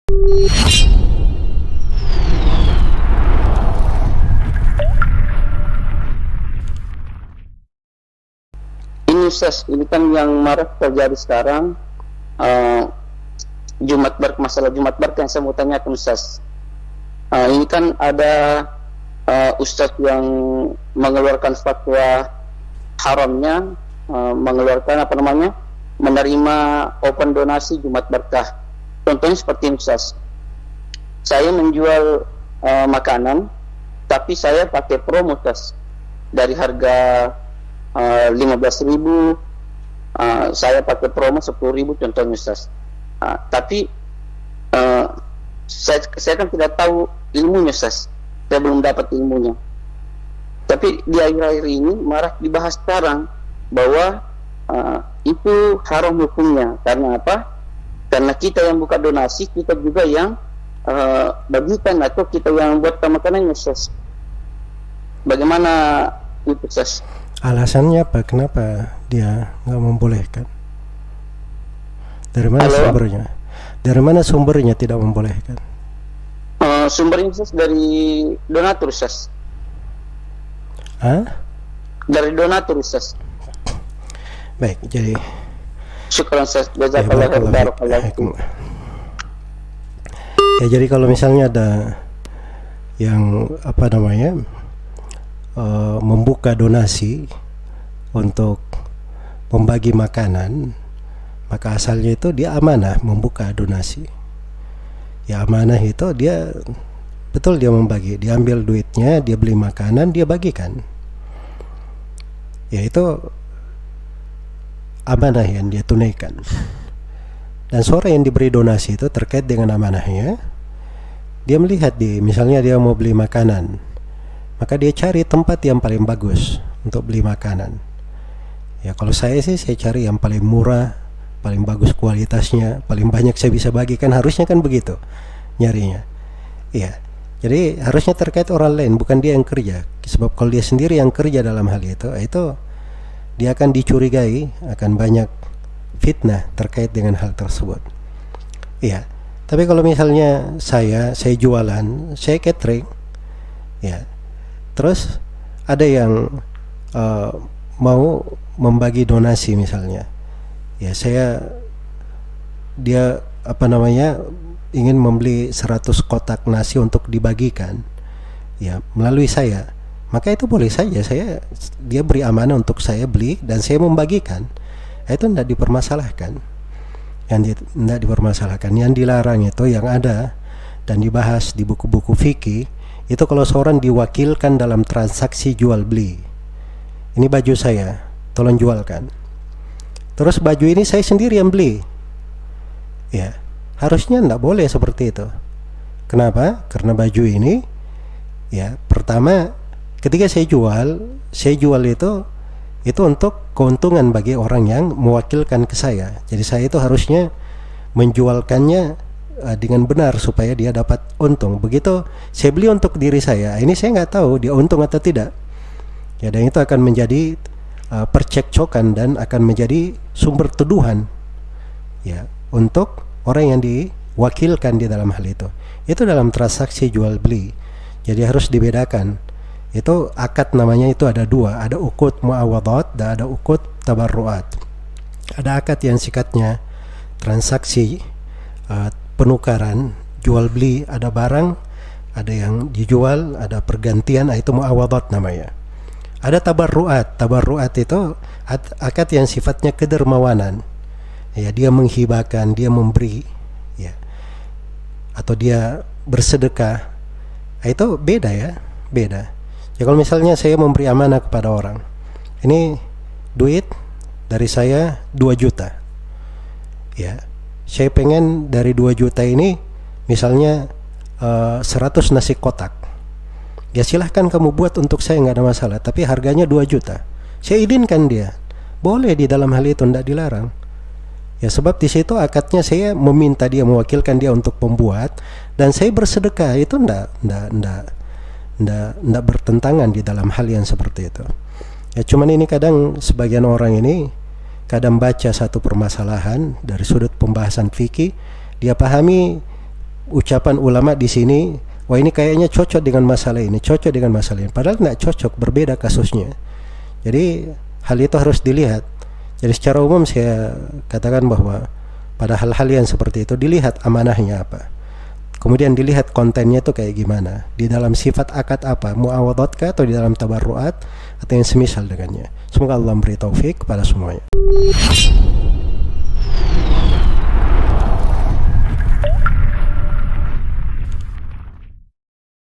Ini Ustaz, ini kan yang marak terjadi sekarang, masalah Jumat Bar yang saya mau tanyakan Ustaz. Ini kan ada Ustaz yang mengeluarkan fatwa haramnya, mengeluarkan menerima open donasi Jumat Berkah. Contohnya seperti ini Ustaz, saya menjual makanan, tapi saya pakai promo Ustaz, dari harga 15.000, saya pakai promo 10.000 contohnya Ustaz. Tapi saya kan tidak tahu ilmunya Ustaz, saya belum dapat ilmunya. Tapi di akhir-akhir ini marak dibahas sekarang bahwa itu haram hukumnya. Karena apa? Karena kita yang buka donasi, kita juga yang bagikan, atau kita yang buat makanannya Ustaz. Bagaimana itu Ustaz? Alasannya apa? Kenapa dia nggak membolehkan? Dari mana sumbernya? Dari mana sumbernya tidak membolehkan? Sumbernya Ustaz dari donatur Ustaz. Dari donatur Ustaz. Baik, jadi syukran Ustaz. Jazakallahu khairan. Ya, jadi kalau misalnya ada yang membuka donasi untuk membagi makanan, maka asalnya itu dia amanah membuka donasi. Ya, amanah itu dia betul dia membagi, dia ambil duitnya, dia beli makanan, dia bagikan. Ya, itu amanah yang dia tunaikan. Dan seorang yang diberi donasi itu terkait dengan amanahnya, dia melihat misalnya dia mau beli makanan, maka dia cari tempat yang paling bagus untuk beli makanan. Ya, kalau saya sih saya cari yang paling murah, paling bagus kualitasnya, paling banyak saya bisa bagikan, harusnya kan begitu nyarinya. Iya. Jadi harusnya terkait orang lain, bukan dia yang kerja. Sebab kalau dia sendiri yang kerja dalam hal itu dia akan dicurigai, akan banyak fitnah terkait dengan hal tersebut. Iya. Tapi kalau misalnya saya jualan, saya catering, ya. Terus ada yang mau membagi donasi misalnya, ya dia ingin membeli 100 kotak nasi untuk dibagikan, ya melalui saya, maka itu boleh saja, dia beri amanah untuk saya beli dan saya membagikan, itu tidak dipermasalahkan. Yang tidak dipermasalahkan, yang dilarang itu yang ada dan dibahas di buku-buku fikih, itu kalau seorang diwakilkan dalam transaksi jual beli. Ini baju saya, tolong jualkan. Terus baju ini saya sendiri yang beli. Ya, harusnya tidak boleh seperti itu. Kenapa? Karena baju ini, ya pertama ketika saya jual itu untuk keuntungan bagi orang yang mewakilkan ke saya. Jadi saya itu harusnya menjualkannya dengan benar supaya dia dapat untung. Begitu saya beli untuk diri saya, ini saya nggak tahu dia untung atau tidak. Ya, dan itu akan menjadi percekcokan dan akan menjadi sumber tuduhan, ya, untuk orang yang diwakilkan di dalam hal itu. Itu dalam transaksi jual beli. Jadi harus dibedakan. Itu akad namanya, itu ada dua, ada uqud muawadat dan ada uqud tabarruat. Ada akad yang sikatnya transaksi penukaran, jual beli, ada barang, ada yang dijual, ada pergantian, itu muawadat namanya. Ada tabarruat. Tabarruat itu akad yang sifatnya kedermawanan. Ya, dia menghibahkan, dia memberi, ya, atau dia bersedekah. Itu beda ya, beda. Ya, kalau misalnya saya memberi amanah kepada orang, ini duit dari saya 2 juta. Ya, saya pengen dari 2 juta ini misalnya 100 nasi kotak. Ya silahkan kamu buat untuk saya, nggak ada masalah, tapi harganya 2 juta. Saya izinkan dia, boleh di dalam hal itu, tidak dilarang. Ya, sebab di situ akadnya saya meminta dia, mewakilkan dia untuk membuat, dan saya bersedekah. Itu tidak bertentangan di dalam hal yang seperti itu. Ya, cuman ini kadang sebagian orang ini kadang baca satu permasalahan dari sudut pembahasan fikih, dia pahami ucapan ulama di sini, wah ini kayaknya cocok dengan masalah ini, cocok dengan masalah ini. Padahal tidak cocok, berbeda kasusnya. Jadi hal itu harus dilihat. Jadi secara umum saya katakan bahwa pada hal-hal yang seperti itu dilihat amanahnya apa. Kemudian dilihat kontennya itu kayak gimana. Di dalam sifat akad apa, muawadhatkah atau di dalam tabarruat atau yang semisal dengannya. Semoga Allah memberi taufik kepada semuanya.